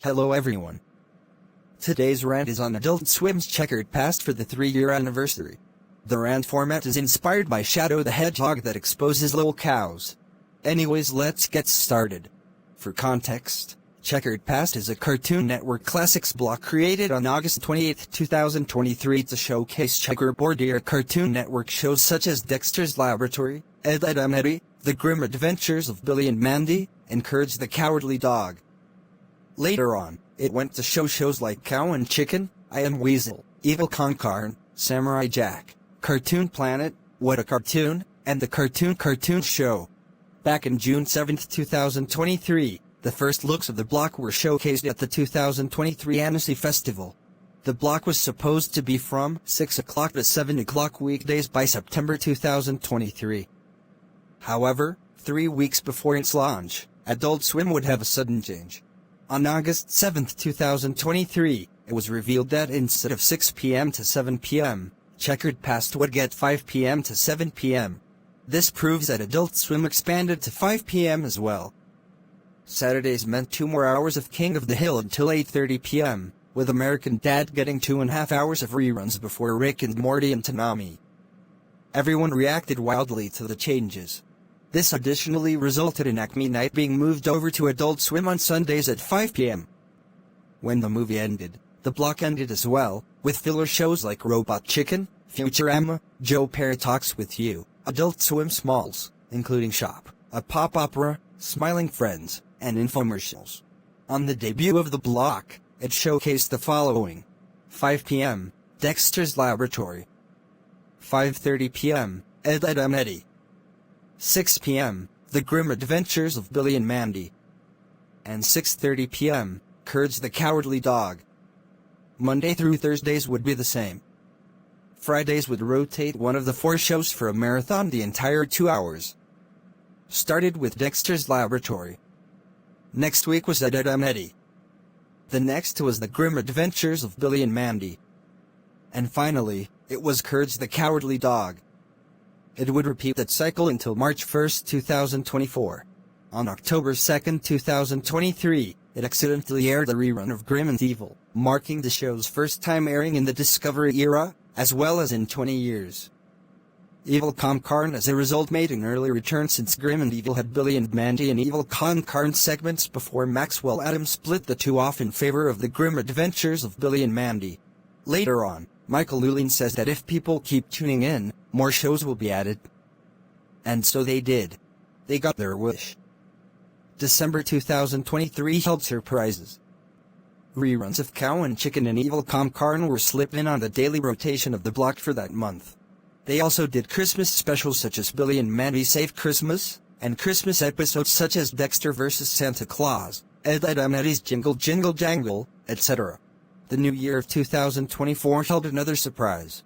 Hello everyone. Today's rant is on Adult Swim's Checkered past for the 3-year anniversary. The rant format is inspired by Shadow the Hedgehog that exposes lol cows. Anyways, let's get started. For context, Checkered Past is a Cartoon Network Classics block created on August 28, 2023 to showcase checkerboard-era Cartoon Network shows such as Dexter's Laboratory, Ed, Edd n Eddy, The Grim Adventures of Billy and Mandy, and Courage the Cowardly Dog. Later on, it went to shows like Cow and Chicken, I Am Weasel, Evil Concarn, Samurai Jack, Cartoon Planet, What a Cartoon, and The Cartoon Show. Back in June 7, 2023, the first looks of the block were showcased at the 2023 Annecy Festival. The block was supposed to be from 6 o'clock to 7 o'clock weekdays by September 2023. However, 3 weeks before its launch, Adult Swim would have a sudden change. On August 7, 2023, it was revealed that instead of 6 p.m. to 7 p.m., Checkered Past would get 5 p.m. to 7 p.m. This proves that Adult Swim expanded to 5 p.m. as well. Saturdays meant 2 more hours of King of the Hill until 8:30 p.m., with American Dad getting 2.5 hours of reruns before Rick and Morty and Toonami. Everyone reacted wildly to the changes. This additionally resulted in Acme Night being moved over to Adult Swim on Sundays at 5 p.m. When the movie ended, the block ended as well, with filler shows like Robot Chicken, Futurama, Joe Perry Talks with You, Adult Swim Smalls, including Shop, a pop opera, Smiling Friends, and infomercials. On the debut of the block, it showcased the following: 5 p.m., Dexter's Laboratory. 5:30 p.m., Ed, Edd n Eddy. 6 p.m., The Grim Adventures of Billy and Mandy. And 6:30 p.m., Courage the Cowardly Dog. Monday through Thursdays would be the same. Fridays would rotate one of the 4 shows for a marathon the entire 2 hours. Started with Dexter's Laboratory. Next week was Ed, Edd n Eddy. The next was The Grim Adventures of Billy and Mandy. And finally, it was Courage the Cowardly Dog. It would repeat that cycle until March 1, 2024. On October 2, 2023, it accidentally aired a rerun of Grim and Evil, marking the show's first time airing in the Discovery era, as well as in 20 years. Evil Concarn as a result made an early return since Grim and Evil had Billy and Mandy and Evil Concarn segments before Maxwell Adams split the two off in favor of The Grim Adventures of Billy and Mandy. Later on, Michael Lulin says that if people keep tuning in, more shows will be added. And so they did. They got their wish. December 2023 held surprises. Reruns of Cow and Chicken and Evil Concarn were slipped in on the daily rotation of the block for that month. They also did Christmas specials such as Billy and Mandy Save Christmas, and Christmas episodes such as Dexter vs. Santa Claus, Ed, Edd n Eddy's Jingle Jingle Jangle, etc. The new year of 2024 held another surprise.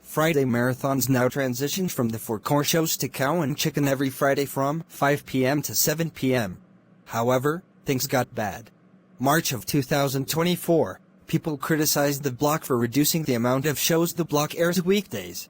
Friday marathons now transitioned from the 4 core shows to Cow and Chicken every Friday from 5 p.m. to 7 p.m. However, things got bad. March of 2024, people criticized the block for reducing the amount of shows the block airs weekdays.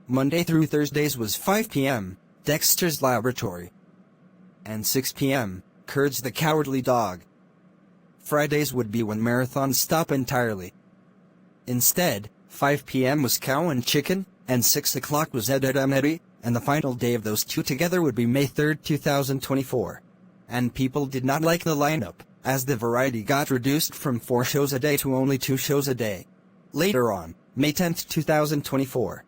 Monday through Thursdays was 5 p.m., Dexter's Laboratory. And 6 p.m., Courage the Cowardly Dog. Fridays would be when marathons stop entirely. Instead, 5 p.m. was Cow and Chicken, and 6 o'clock was Ed, Edd n Eddy, and the final day of those two together would be May 3, 2024. And people did not like the lineup, as the variety got reduced from 4 shows a day to only 2 shows a day. Later on, May 10, 2024.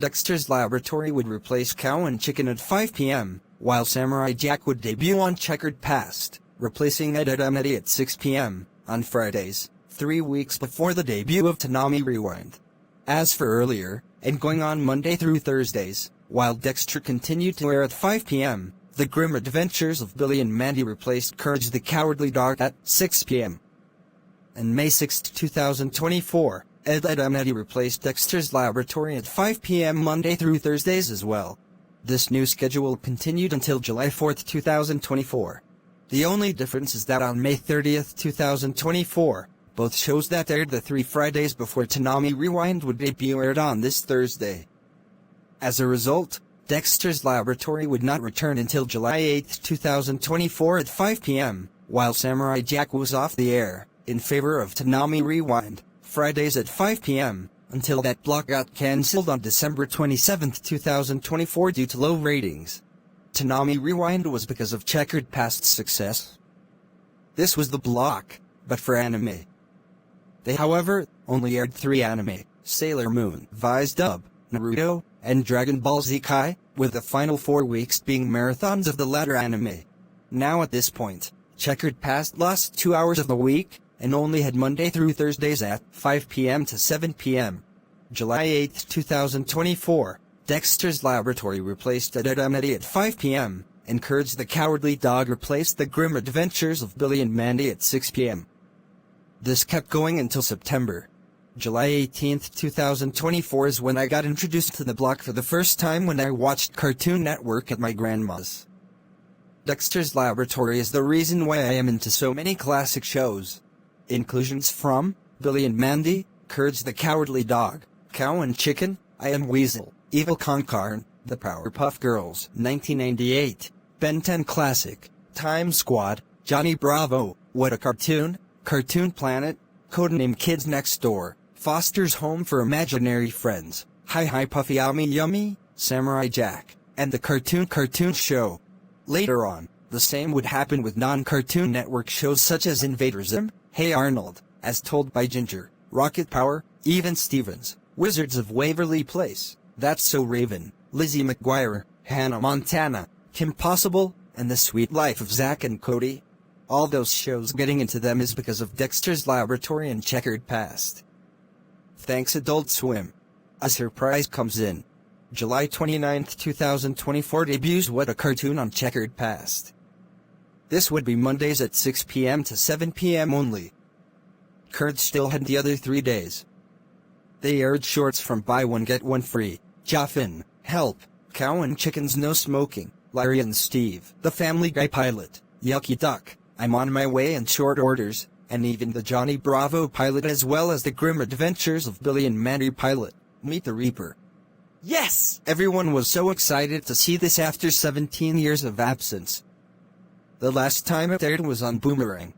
Dexter's Laboratory would replace Cow and Chicken at 5 p.m., while Samurai Jack would debut on Checkered Past, replacing Ed, Edd n Eddy at 6 p.m., on Fridays, 3 weeks before the debut of Toonami Rewind. As for earlier, and going on Monday through Thursdays, while Dexter continued to air at 5 p.m., The Grim Adventures of Billy and Mandy replaced Courage the Cowardly Dog at 6 p.m. And May 6, 2024, Ed, Edd n Eddy replaced Dexter's Laboratory at 5 p.m. Monday through Thursdays as well. This new schedule continued until July 4, 2024. The only difference is that on May 30, 2024, both shows that aired the 3 Fridays before Toonami Rewind would debut aired on this Thursday. As a result, Dexter's Laboratory would not return until July 8, 2024 at 5 p.m., while Samurai Jack was off the air, in favor of Toonami Rewind, Fridays at 5 p.m., until that block got cancelled on December 27, 2024 due to low ratings. Toonami Rewind was because of Checkered Past's success. This was the block, but for anime. They, however, only aired 3 anime: Sailor Moon, Vi's Dub, Naruto, and Dragon Ball Z Kai, with the final 4 weeks being marathons of the latter anime. Now at this point, Checkered Past lost 2 hours of the week, and only had Monday through Thursdays at 5 p.m. to 7 p.m. July 8, 2024, Dexter's Laboratory replaced Edamedi at 5 p.m., and Courage the Cowardly Dog replaced The Grim Adventures of Billy and Mandy at 6 p.m. This kept going until September. July 18, 2024 is when I got introduced to the block for the first time when I watched Cartoon Network at my grandma's. Dexter's Laboratory is the reason why I am into so many classic shows. Inclusions from Billy and Mandy, Courage the Cowardly Dog, Cow and Chicken, I Am Weasel, Evil Concarn, The Powerpuff Girls, 1998, Ben 10 Classic, Time Squad, Johnny Bravo, What a Cartoon, Cartoon Planet, Codename Kids Next Door, Foster's Home for Imaginary Friends, Hi Hi Puffy Yummy Yummy, Samurai Jack, and The Cartoon Show. Later on, the same would happen with non-Cartoon Network shows such as Invader Zim, Hey Arnold, As Told by Ginger, Rocket Power, Even Stevens, Wizards of Waverly Place, That's So Raven, Lizzie McGuire, Hannah Montana, Kim Possible, and The Sweet Life of Zack and Cody. All those shows, getting into them is because of Dexter's Laboratory and Checkered Past. Thanks Adult Swim. A surprise comes in. July 29, 2024 debuts What a Cartoon on Checkered Past. This would be Mondays at 6 p.m. to 7 p.m. only. Courage still had the other 3 days. They aired shorts from Buy One Get One Free, Joffin, Help, Cow and Chicken's No Smoking, Larry and Steve, The Family Guy pilot, Yucky Duck, I'm on My Way in Short Orders, and even the Johnny Bravo pilot, as well as the Grim Adventures of Billy and Mandy pilot, Meet the Reaper. Yes! Everyone was so excited to see this after 17 years of absence. The last time it aired was on Boomerang.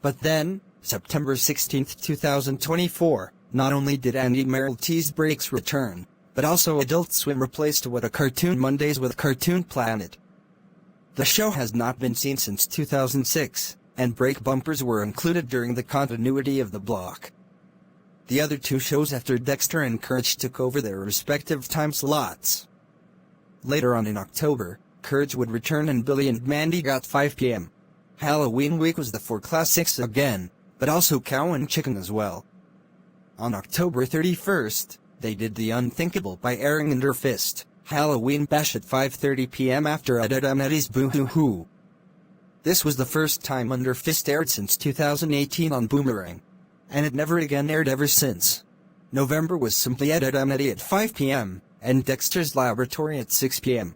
But then, September 16, 2024, not only did Andy Merrill Tease Breaks return, but also Adult Swim replaced What a Cartoon Mondays with Cartoon Planet. The show has not been seen since 2006, and break bumpers were included during the continuity of the block. The other 2 shows after Dexter and Courage took over their respective time slots. Later on in October, Courage would return and Billy and Mandy got 5 p.m. Halloween week was the 4 classics again, but also Cow and Chicken as well. On October 31st, they did the unthinkable by airing Under Fist, Halloween Bash at 5:30 p.m. after Edamedi's Boo Hoo Hoo. This was the first time Under Fist aired since 2018 on Boomerang, and it never again aired ever since. November was simply Edamedi at 5 p.m., and Dexter's Laboratory at 6 p.m.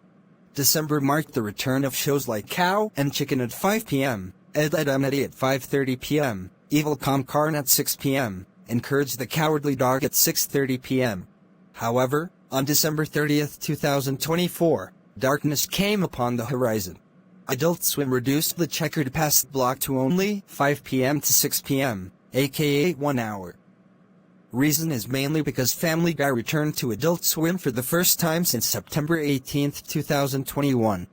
December marked the return of shows like Cow and Chicken at 5 p.m., Edamedi at 5:30 p.m., Evil Concarn at 6 p.m., and Courage the Cowardly Dog at 6:30 p.m. However, on December 30, 2024, darkness came upon the horizon. Adult Swim reduced the Checkered Past block to only 5 p.m. to 6 p.m., aka 1 hour. Reason is mainly because Family Guy returned to Adult Swim for the first time since September 18, 2021.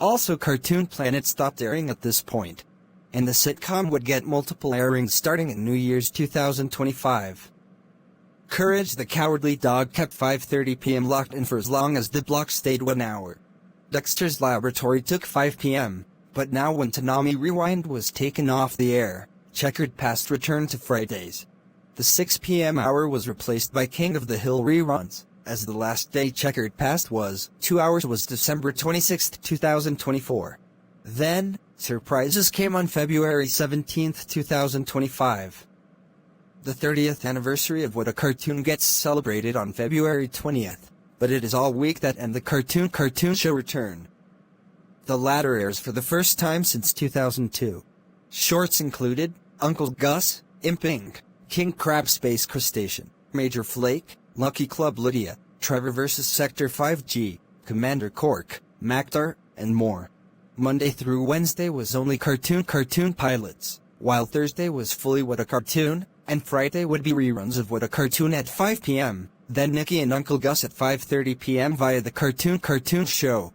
Also, Cartoon Planet stopped airing at this point, and the sitcom would get multiple airings starting in New Year's 2025. Courage the Cowardly Dog kept 5:30 p.m. locked in for as long as the block stayed 1 hour. Dexter's Laboratory took 5 p.m., but now when Toonami Rewind was taken off the air, Checkered Past returned to Fridays. The 6 p.m. hour was replaced by King of the Hill reruns, as the last day Checkered Past was 2 hours was December 26, 2024. Then, surprises came on February 17, 2025. The 30th anniversary of What a Cartoon gets celebrated on February 20th, but it is all week that and the Cartoon Show return. The latter airs for the first time since 2002. Shorts included Uncle Gus, Imp Inc., King Crab Space Crustacean, Major Flake, Lucky Club Lydia, Trevor vs. Sector 5G, Commander Cork, Mactar, and more. Monday through Wednesday was only cartoon pilots, while Thursday was fully What a Cartoon, and Friday would be reruns of What a Cartoon at 5 p.m., then Nikki and Uncle Gus at 5:30 p.m. via the Cartoon Show.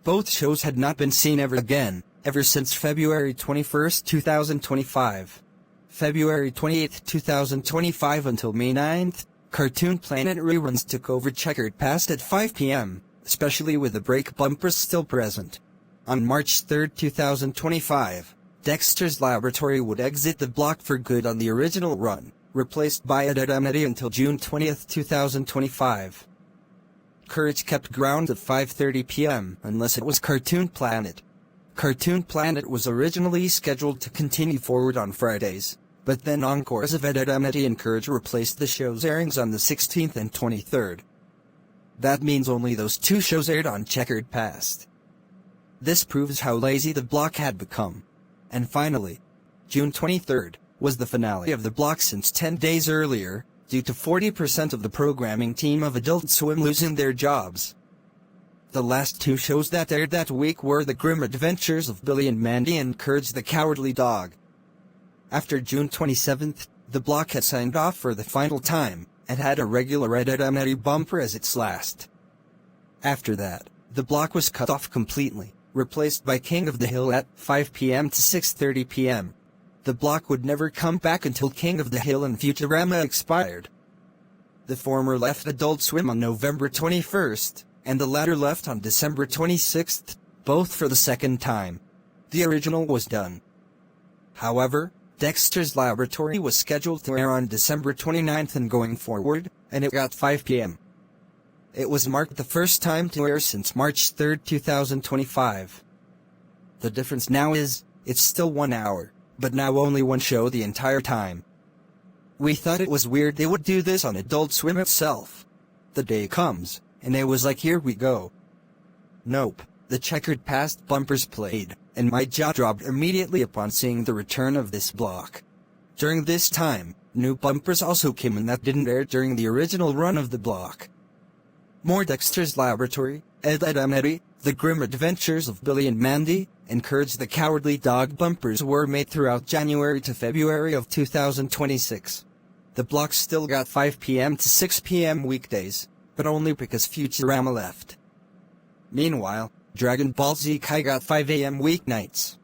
Both shows had not been seen ever since February 21, 2025. February 28, 2025 until May 9th, Cartoon Planet reruns took over Checkered Past at 5 p.m., especially with the break bumpers still present. On March 3, 2025, Dexter's Laboratory would exit the block for good on the original run, replaced by Adamity until June 20, 2025. Courage kept ground at 5:30 p.m. unless it was Cartoon Planet. Cartoon Planet was originally scheduled to continue forward on Fridays, but then encores of Adamity and Courage replaced the show's airings on the 16th and 23rd. That means only those two shows aired on Checkered Past. This proves how lazy the block had become. And finally, June 23rd was the finale of the block since 10 days earlier, due to 40% of the programming team of Adult Swim losing their jobs. The last two shows that aired that week were The Grim Adventures of Billy and Mandy and Courage the Cowardly Dog. After June 27th, the block had signed off for the final time, and had a regular Adamity bumper as its last. After that, the block was cut off completely, replaced by King of the Hill at 5 p.m. to 6:30 p.m. The block would never come back until King of the Hill and Futurama expired. The former left Adult Swim on November 21st, and the latter left on December 26th, both for the second time. The original was done. However, Dexter's Laboratory was scheduled to air on December 29th and going forward, and it got 5 p.m. It was marked the first time to air since March 3, 2025. The difference now is, it's still 1 hour, but now only one show the entire time. We thought it was weird they would do this on Adult Swim itself. The day comes, and it was like, here we go. Nope, the Checkered Past bumpers played, and my jaw dropped immediately upon seeing the return of this block. During this time, new bumpers also came in that didn't air during the original run of the block. More Dexter's Laboratory, Adamity, The Grim Adventures of Billy and Mandy, and Courage the Cowardly Dog bumpers were made throughout January to February of 2026. The block still got 5 p.m. to 6 p.m. weekdays, but only because Futurama left. Meanwhile, Dragon Ball Z Kai got 5 a.m. weeknights.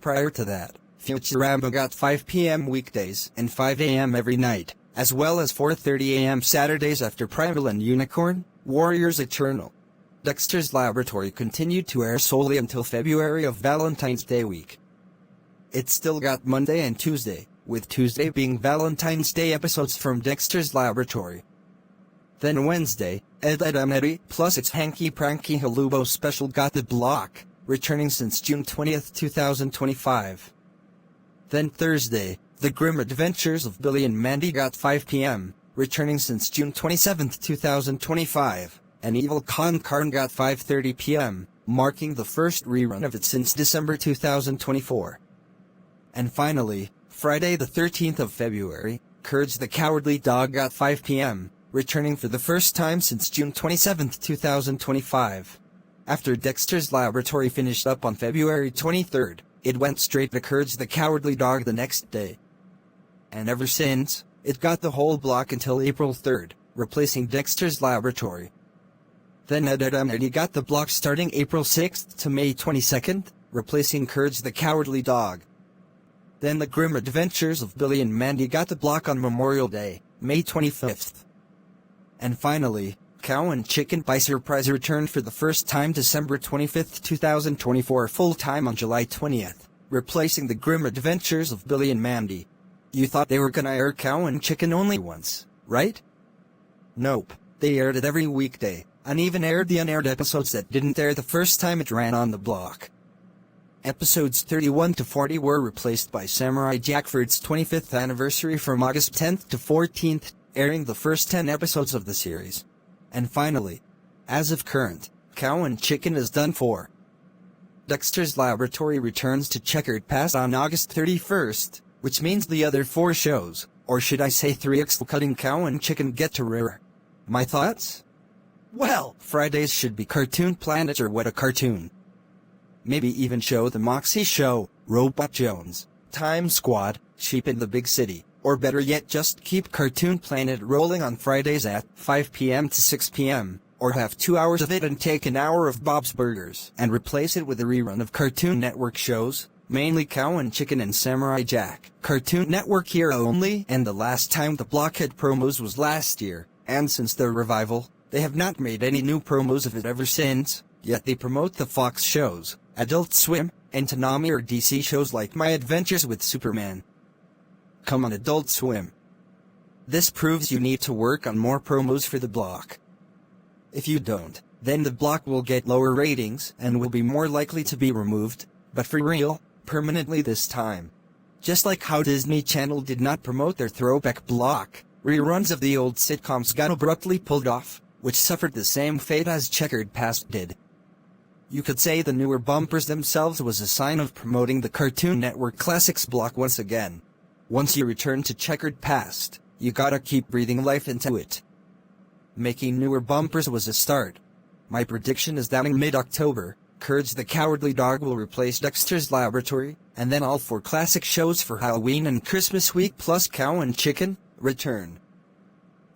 Prior to that, Futurama got 5 p.m. weekdays and 5 a.m. every night, as well as 4:30 a.m. Saturdays after Primal and Unicorn, Warriors Eternal. Dexter's Laboratory continued to air solely until February of Valentine's Day week. It still got Monday and Tuesday, with Tuesday being Valentine's Day episodes from Dexter's Laboratory. Then Wednesday, Adamity plus its Hanky Pranky Halubo special got the block, returning since June 20, 2025. Then Thursday, The Grim Adventures of Billy and Mandy got 5 p.m., returning since June 27, 2025, and Evil Con Carn got 5:30 p.m., marking the first rerun of it since December 2024. And finally, Friday the 13th of February, Courage the Cowardly Dog got 5 p.m., returning for the first time since June 27, 2025. After Dexter's Laboratory finished up on February 23rd, it went straight to Courage the Cowardly Dog the next day. And ever since, it got the whole block until April 3rd, replacing Dexter's Laboratory. Then Adamity got the block starting April 6th to May 22nd, replacing Courage the Cowardly Dog. Then The Grim Adventures of Billy and Mandy got the block on Memorial Day, May 25th. And finally, Cow and Chicken by surprise returned for the first time December 25, 2024 full-time on July 20th, replacing The Grim Adventures of Billy and Mandy. You thought they were gonna air Cow and Chicken only once, right? Nope, they aired it every weekday, and even aired the unaired episodes that didn't air the first time it ran on the block. Episodes 31 to 40 were replaced by Samurai Jackford's 25th anniversary from August 10th to 14th, airing the first 10 episodes of the series. And finally, as of current, Cow and Chicken is done for. Dexter's Laboratory returns to Checkered Past on August 31st, which means the other 4 shows, or should I say 3 excluding Cow and Chicken, get to air. My thoughts? Well, Fridays should be Cartoon Planet or What a Cartoon. maybe even show the Moxie Show, Robot Jones, Time Squad, Sheep in the Big City, or better yet just keep Cartoon Planet rolling on Fridays at 5 p.m. to 6 p.m., or have 2 hours of it and take an hour of Bob's Burgers and replace it with a rerun of Cartoon Network shows, mainly Cow and Chicken and Samurai Jack. Cartoon Network era only, and the last time the block had promos was last year, and since their revival, they have not made any new promos of it ever since, yet they promote the Fox shows, Adult Swim, and Toonami or DC shows like My Adventures with Superman. Come on Adult Swim. This proves you need to work on more promos for the block. If you don't, then the block will get lower ratings and will be more likely to be removed, but for real, permanently this time. Just like how Disney Channel did not promote their throwback block, reruns of the old sitcoms got abruptly pulled off, which suffered the same fate as Checkered Past did. You could say the newer bumpers themselves was a sign of promoting the Cartoon Network Classics block once again. Once you return to Checkered Past, you gotta keep breathing life into it. Making newer bumpers was a start. My prediction is that in mid-October, Courage the Cowardly Dog will replace Dexter's Laboratory, and then all 4 classic shows for Halloween and Christmas week plus Cow and Chicken return.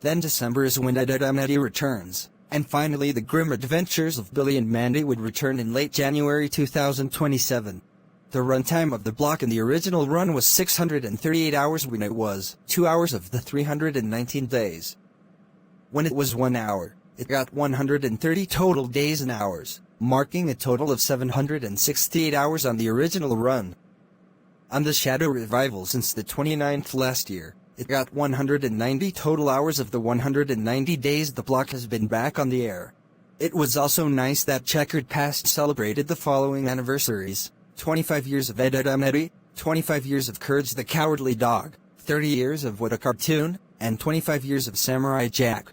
Then December is when Ed, Edd n Eddy returns, and finally the Grim Adventures of Billy and Mandy would return in late January 2027. The runtime of the block in the original run was 638 hours when it was 2 hours of the 319 days. When it was 1 hour, it got 130 total days and hours, marking a total of 768 hours on the original run. On the Shadow revival since the 29th last year, it got 190 total hours of the 190 days the block has been back on the air. It was also nice that Checkered Past celebrated the following anniversaries: 25 years of Ed, Edd n Eddy, 25 years of Courage the Cowardly Dog, 30 years of What a Cartoon, and 25 years of Samurai Jack.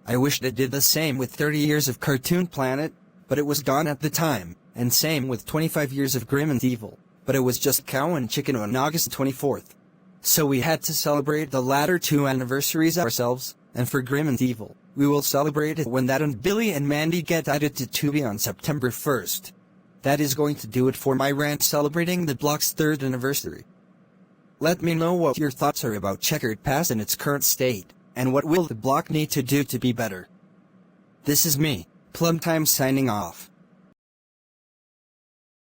I wished it did the same with 30 years of Cartoon Planet, but it was gone at the time, and same with 25 years of Grim and Evil, but it was just Cow and Chicken on August 24th. So we had to celebrate the latter 2 anniversaries ourselves, and for Grim and Evil, we will celebrate it when that and Billy and Mandy get added to Tubi on September 1st. That is going to do it for my rant celebrating the block's 3rd anniversary. Let me know what your thoughts are about Checkered Past in its current state, and what will the block need to do to be better. This is me, Plumtime signing off.